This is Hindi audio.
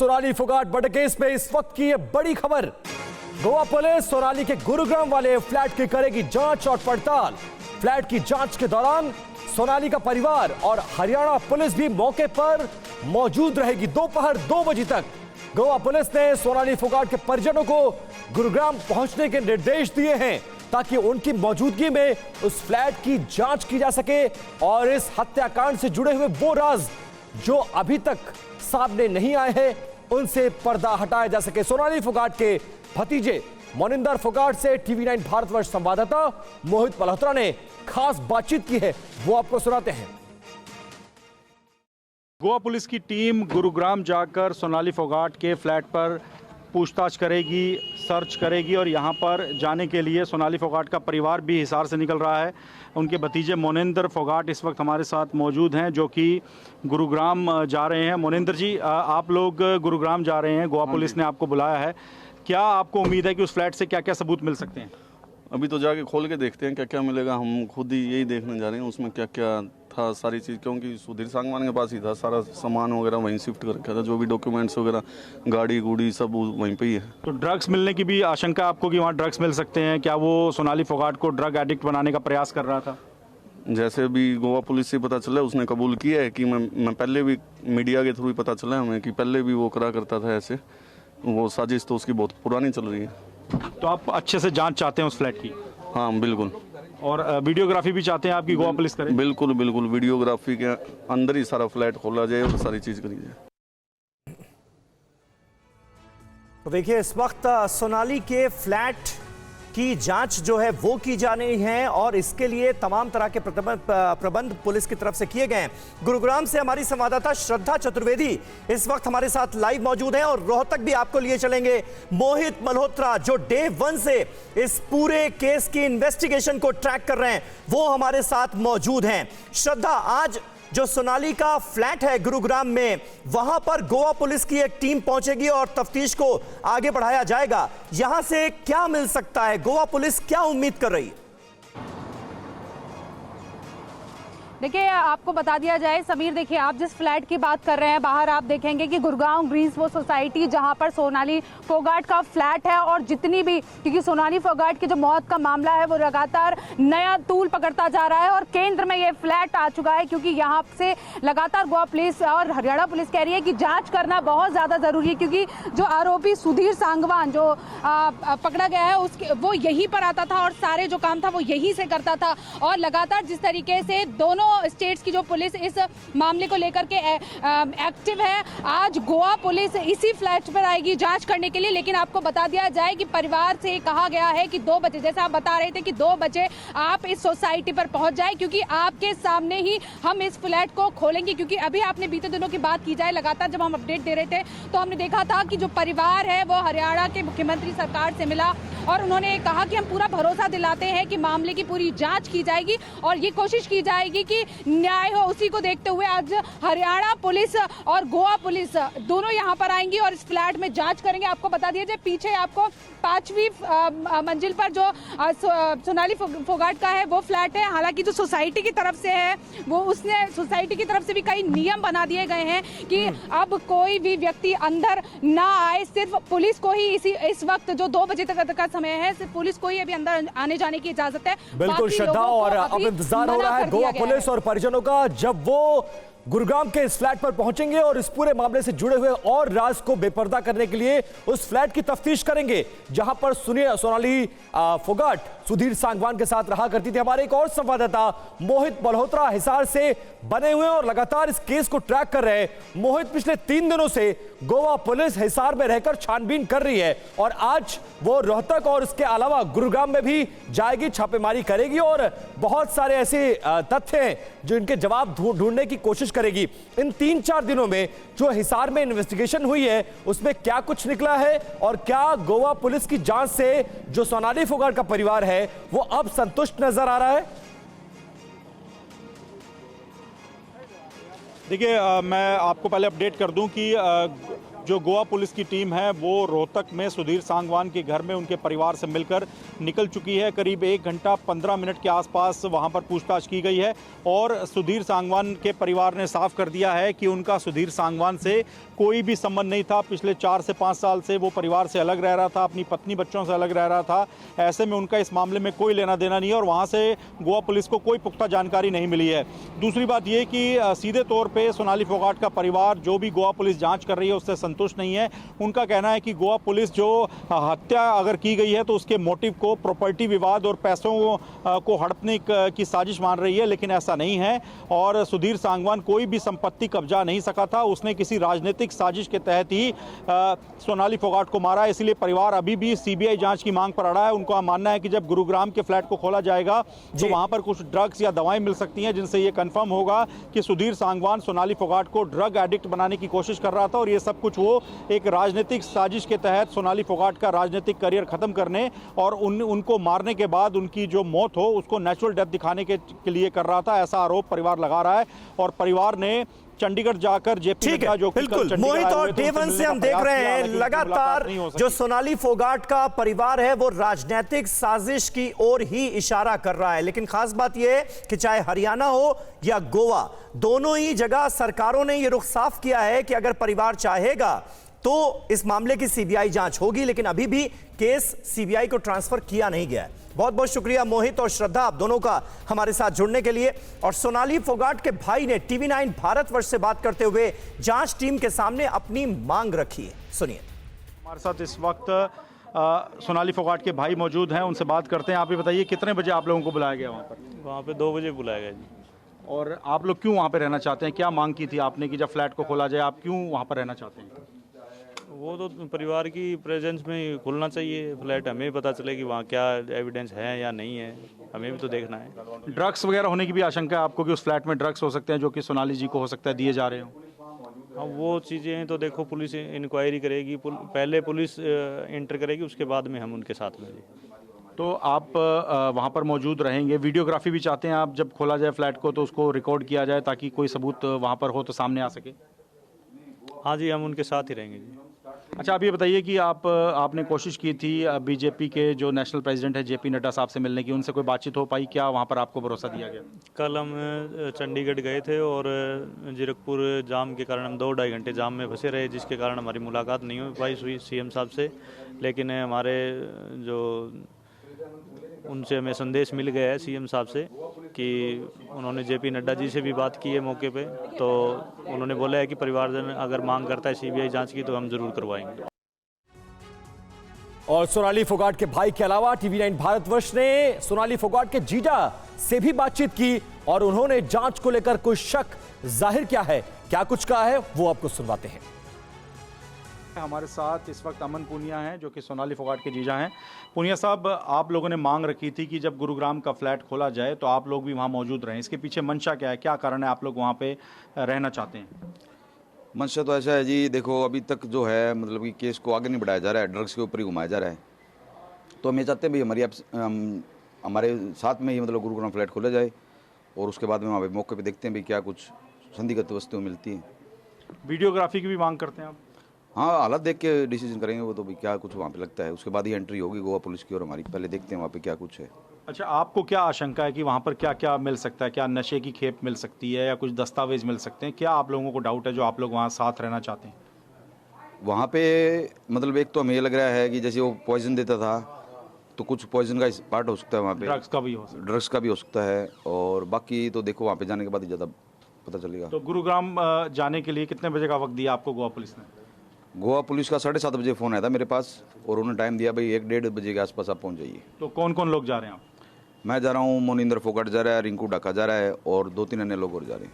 सोनाली फोगाट मर्डर केस में इस वक्त की ये बड़ी खबर। गोवा पुलिस सोनाली के गुरुग्राम वाले फ्लैट की करेगी जांच और पड़ताल। फ्लैट की जांच के दौरान सोनाली का परिवार और हरियाणा पुलिस भी मौके पर मौजूद रहेगी। दोपहर 2 बजे तक गोवा पुलिस ने सोनाली फोगाट के परिजनों को गुरुग्राम पहुंचने के निर्देश दिए हैं ताकि उनकी मौजूदगी में उस फ्लैट की जांच की जा सके और इस हत्याकांड से जुड़े हुए वो राज जो अभी तक सामने नहीं आए हैं उनसे पर्दा हटाया जा सके। सोनाली फोगाट के भतीजे मोनिंदर फोगाट से टीवी9 भारतवर्ष संवाददाता मोहित मल्होत्रा ने खास बातचीत की है, वो आपको सुनाते हैं। गोवा पुलिस की टीम गुरुग्राम जाकर सोनाली फोगाट के फ्लैट पर पूछताछ करेगी, सर्च करेगी और यहाँ पर जाने के लिए सोनाली फोगाट का परिवार भी हिसार से निकल रहा है। उनके भतीजे मोनिंदर फोगाट इस वक्त हमारे साथ मौजूद हैं जो कि गुरुग्राम जा रहे हैं। मोनिंदर जी, आप लोग गुरुग्राम जा रहे हैं, गोवा पुलिस ने आपको बुलाया है। क्या आपको उम्मीद है कि उस फ्लैट से क्या क्या सबूत मिल सकते हैं? अभी तो जाके खोल के देखते हैं क्या क्या मिलेगा। हम खुद ही यही देखने जा रहे हैं उसमें क्या क्या था सारी चीज़, क्योंकि सुधीर सांगवान के पास ही था। सारा सामान वगैरह वहीं शिफ्ट कर रखा था, जो भी डॉक्यूमेंट्स वगैरह गाड़ी गुड़ी सब वहीं पे ही है। तो ड्रग्स मिलने की भी आशंका आपको कि वहाँ ड्रग्स मिल सकते हैं? क्या वो सोनाली फोगाट को ड्रग एडिक्ट बनाने का प्रयास कर रहा था? जैसे अभी गोवा पुलिस से पता चला, उसने कबूल किया है कि मैं पहले भी मीडिया के थ्रू ही पता चला हमें कि पहले भी वो करा करता था ऐसे। वो साजिश तो उसकी बहुत पुरानी चल रही है। तो आप अच्छे से जांच चाहते हैं उस फ्लैट की? हाँ बिल्कुल। और वीडियोग्राफी भी चाहते हैं आपकी गोवा पुलिस करे? बिल्कुल बिल्कुल, वीडियोग्राफी के अंदर ही सारा फ्लैट खोला जाए और सारी चीज़ करी जाए। तो देखिए, इस वक्त सोनाली के फ्लैट की जांच जो है वो की जानी है और इसके लिए तमाम तरह के प्रबंध पुलिस की तरफ से किए गए हैं। गुरुग्राम से हमारी संवाददाता श्रद्धा चतुर्वेदी इस वक्त हमारे साथ लाइव मौजूद हैं और रोहतक भी आपको लिए चलेंगे मोहित मल्होत्रा, जो डे 1 से इस पूरे केस की इन्वेस्टिगेशन को ट्रैक कर रहे हैं, वो हमारे साथ मौजूद हैं। श्रद्धा, आज जो सोनाली का फ्लैट है गुरुग्राम में, वहां पर गोवा पुलिस की एक टीम पहुंचेगी और तफ्तीश को आगे बढ़ाया जाएगा। यहां से क्या मिल सकता है? गोवा पुलिस क्या उम्मीद कर रही है? देखिए, आपको बता दिया जाए समीर, देखिए आप जिस फ्लैट की बात कर रहे हैं, बाहर आप देखेंगे कि गुरुग्राम ग्रीन्सवो सोसाइटी जहां पर सोनाली फोगाट का फ्लैट है और जितनी भी, क्योंकि सोनाली फोगाट की जो मौत का मामला है वो लगातार नया तूल पकड़ता जा रहा है और केंद्र में ये फ्लैट आ चुका है, क्योंकि यहाँ से लगातार गोवा पुलिस और हरियाणा पुलिस कह रही है कि जाँच करना बहुत ज़्यादा ज़रूरी है, क्योंकि जो आरोपी सुधीर सांगवान जो पकड़ा गया है उसके वो यहीं पर आता था और सारे जो काम था वो यहीं से करता था। और लगातार जिस तरीके से दोनों स्टेट्स की जो पुलिस इस मामले को लेकर के एक्टिव है, आज गोवा पुलिस इसी फ्लैट पर आएगी जांच करने के लिए। लेकिन आपको बता दिया जाए कि परिवार से कहा गया है कि 2 बजे, जैसे आप बता रहे थे कि 2 बजे आप इस सोसाइटी पर पहुंच जाए, क्योंकि आपके सामने ही हम इस फ्लैट को खोलेंगे। क्योंकि अभी आपने बीते दिनों की बात की जाए, लगातार जब हम अपडेट दे रहे थे तो हमने देखा था कि जो परिवार है वो हरियाणा के मुख्यमंत्री सरकार से मिला और उन्होंने कहा कि हम पूरा भरोसा दिलाते हैं कि मामले की पूरी जांच की जाएगी और ये कोशिश की जाएगी कि न्याय हो। उसी को देखते हुए आज हरियाणा पुलिस और गोवा पुलिस दोनों यहां पर आएंगी और इस फ्लैट में जांच करेंगे। आपको बता दिया जाए, पीछे आपको 5वीं मंजिल पर जो सोनाली फोगाट का है वो फ्लैट है। हालांकि जो सोसाइटी की तरफ से है वो, उसने सोसाइटी की तरफ से भी कई नियम बना दिए गए हैं कि अब कोई भी व्यक्ति अंदर ना आए, सिर्फ पुलिस को ही इस वक्त जो 2 बजे तक का समय है, सिर्फ पुलिस को ही अभी अंदर आने जाने की इजाजत है। बिल्कुल श्रद्धा, और अब इंतजार हो रहा है गोवा पुलिस और परिजनों का जब वो गुरुग्राम के इस फ्लैट पर पहुंचेंगे और इस पूरे मामले से जुड़े हुए और राज को बेपर्दा करने के लिए उस फ्लैट की तफ्तीश करेंगे जहां पर सोनाली फोगाट सुधीर सांगवान के साथ रहा करती थी। हमारे एक और संवाददाता मोहित मल्होत्रा हिसार से बने हुए और लगातार इस केस को ट्रैक कर रहे हैं। मोहित, पिछले 3 दिनों से गोवा पुलिस हिसार में रहकर छानबीन कर रही है और आज वो रोहतक और इसके अलावा गुरुग्राम में भी जाएगी, छापेमारी करेगी और बहुत सारे ऐसे तथ्य हैं जो इनके जवाब ढूंढने की कोशिश करेगी। इन 3-4 दिनों में जो हिसार में इन्वेस्टिगेशन हुई है उसमें क्या कुछ निकला है और क्या गोवा पुलिस की जांच से जो सोनाली फोगाट का परिवार है वो अब संतुष्ट नजर आ रहा है? देखिए, मैं आपको पहले अपडेट कर दूं कि जो गोवा पुलिस की टीम है वो रोहतक में सुधीर सांगवान के घर में उनके परिवार से मिलकर निकल चुकी है। करीब 1 घंटा 15 मिनट के आसपास वहां पर पूछताछ की गई है और सुधीर सांगवान के परिवार ने साफ कर दिया है कि उनका सुधीर सांगवान से कोई भी संबंध नहीं था। पिछले 4 से 5 साल से वो परिवार से अलग रह रहा था, अपनी पत्नी बच्चों से अलग रह रहा था। ऐसे में उनका इस मामले में कोई लेना देना नहीं है और वहाँ से गोवा पुलिस को कोई पुख्ता जानकारी नहीं मिली है। दूसरी बात ये कि सीधे तौर पे सोनाली फोगाट का परिवार जो भी गोवा पुलिस जांच कर रही है उससे संतुष्ट नहीं है। उनका कहना है कि गोवा पुलिस जो हत्या अगर की गई है तो उसके मोटिव को प्रॉपर्टी विवाद और पैसों को हड़पने की साजिश मान रही है, लेकिन ऐसा नहीं है। और सुधीर सांगवान कोई भी संपत्ति कब्जा नहीं सका था, उसने किसी राजनीतिक साजिश के तहत ही सोनाली फोगाट को मारा है। इसलिए परिवार अभी भी सीबीआई जांच की मांग पर अड़ा है। उनका मानना है कि जब गुरुग्राम के फ्लैट को खोला जाएगा तो वहां पर कुछ ड्रग्स या दवाएं मिल सकती हैं जिनसे ये कंफर्म होगा कि सुधीर सांगवान सोनाली फोगाट को ड्रग एडिक्ट बनाने की कोशिश कर रहा था और ये सब कुछ वो एक राजनीतिक साजिश के तहत सोनाली फोगाट का राजनीतिक करियर खत्म करने और उनको मारने के बाद उनकी जो मौत हो उसको नेचुरल डेथ दिखाने के लिए कर रहा था। ऐसा आरोप परिवार लगा रहा है और परिवार ने चंडीगढ़ जाकर जेपी नड्डा जो बिल्कुल मोहित और देवन से हम देख रहे हैं लगातार जो सोनाली फोगाट का परिवार है वो राजनीतिक साजिश की ओर ही इशारा कर रहा है। लेकिन खास बात यह है कि चाहे हरियाणा हो या गोवा, दोनों ही जगह सरकारों ने यह रुख साफ किया है कि अगर परिवार चाहेगा तो इस मामले की सीबीआई जांच होगी, लेकिन अभी भी केस सीबीआई को ट्रांसफर किया नहीं गया है। बहुत बहुत शुक्रिया मोहित और श्रद्धा आप दोनों का हमारे साथ जुड़ने के लिए। और सोनाली फोगाट के भाई ने TV9 भारतवर्ष से बात करते हुए जांच टीम के सामने अपनी मांग रखी है, सुनिए। हमारे साथ इस वक्त सोनाली फोगाट के भाई मौजूद हैं, उनसे बात करते हैं। आप ही बताइए कितने बजे आप लोगों को बुलाया गया वहाँ पर? वहाँ पे 2 बजे बुलाया गया जी। और आप लोग क्यों वहाँ पर रहना चाहते हैं? क्या मांग की थी आपने कि जब फ्लैट को खोला जाए आप क्यों वहाँ पर रहना चाहते हैं? वो तो परिवार की प्रेजेंस में ही खुलना चाहिए फ्लैट, हमें भी पता चले कि वहाँ क्या एविडेंस है या नहीं है, हमें भी तो देखना है। ड्रग्स वगैरह होने की भी आशंका है आपको कि उस फ्लैट में ड्रग्स हो सकते हैं जो कि सोनाली जी को हो सकता है दिए जा रहे हो? हाँ, वो चीज़ें तो देखो पुलिस इंक्वायरी करेगी, पहले पुलिस इंटर करेगी, उसके बाद में हम उनके साथ में। तो आप वहाँ पर मौजूद रहेंगे, वीडियोग्राफी भी चाहते हैं आप जब खोला जाए फ्लैट को तो उसको रिकॉर्ड किया जाए ताकि कोई सबूत वहाँ पर हो तो सामने आ सके? हाँ जी, हम उनके साथ ही रहेंगे जी। अच्छा, आप ये बताइए कि आपने कोशिश की थी बीजेपी के जो नेशनल प्रेसिडेंट है जेपी नड्डा साहब से मिलने की, उनसे कोई बातचीत हो पाई? क्या वहाँ पर आपको भरोसा दिया गया? कल हम चंडीगढ़ गए थे और जीरकपुर जाम के कारण हम 2-2.5 घंटे जाम में फंसे रहे, जिसके कारण हमारी मुलाकात नहीं हो पाई हुई सीएम साहब से। लेकिन हमारे जो उनसे हमें संदेश मिल गया है सीएम साहब से कि उन्होंने जेपी नड्डा जी से भी बात की है मौके पे, तो उन्होंने बोला है कि परिवारजन अगर मांग करता है सीबीआई जांच की तो हम जरूर करवाएंगे। और सोनाली फोगाट के भाई के अलावा TV9 भारतवर्ष ने सोनाली फोगाट के जीजा से भी बातचीत की और उन्होंने जांच को लेकर कोई शक जाहिर किया है। क्या कुछ कहा है वो आपको सुनवाते हैं। हमारे साथ इस वक्त अमन पूनिया हैं जो कि सोनाली फोगाट के जीजा हैं। पूनिया साहब, आप लोगों ने मांग रखी थी कि जब गुरुग्राम का फ्लैट खोला जाए तो आप लोग भी वहां मौजूद रहें, इसके पीछे मंशा क्या है, क्या कारण है आप लोग वहां पे रहना चाहते हैं? मंशा तो ऐसा है जी, देखो अभी तक जो है मतलब कि केस को आगे नहीं बढ़ाया जा रहा है, ड्रग्स के ऊपर ही घुमाया जा रहा है। तो हम ये चाहते हैं भाई हमारे साथ में ही मतलब गुरुग्राम फ्लैट खोला जाए और उसके बाद में वहाँ पे मौके पे देखते हैं भाई क्या कुछ संदिग्ध वस्तुएं मिलती हैं। वीडियोग्राफी की भी मांग करते हैं आप? हाँ, हालत देख के डिसीजन करेंगे वो तो भाई क्या कुछ वहाँ पे लगता है, उसके बाद ही एंट्री होगी गोवा पुलिस की और हमारी। पहले देखते हैं वहाँ पे क्या कुछ है। अच्छा, आपको क्या आशंका है कि वहाँ पर क्या क्या मिल सकता है? क्या नशे की खेप मिल सकती है या कुछ दस्तावेज मिल सकते हैं? क्या आप लोगों को डाउट है जो आप लोग वहाँ साथ रहना चाहते हैं? वहाँ पे मतलब एक तो हमें ये लग रहा है कि जैसे वो पॉइजन देता था तो कुछ पॉइजन का पार्ट हो सकता है वहाँ पे, ड्रग्स का भी हो सकता है। ड्रग्स का भी हो सकता है और बाकी तो देखो वहाँ पे जाने के बाद ही ज़्यादा पता चलेगा। तो गुरुग्राम जाने के लिए कितने बजे का वक्त दिया आपको गोवा पुलिस ने? गोवा पुलिस का 7:30 बजे फ़ोन आया था मेरे पास और उन्होंने टाइम दिया भाई 1-1:30 बजे के आसपास आप पहुंच जाइए। तो कौन कौन लोग जा रहे हैं आप? मैं जा रहा हूँ, मोनिंदर फोगाट जा रहा है, रिंकू डाका जा रहा है और 2-3 अन्य लोग और जा रहे हैं।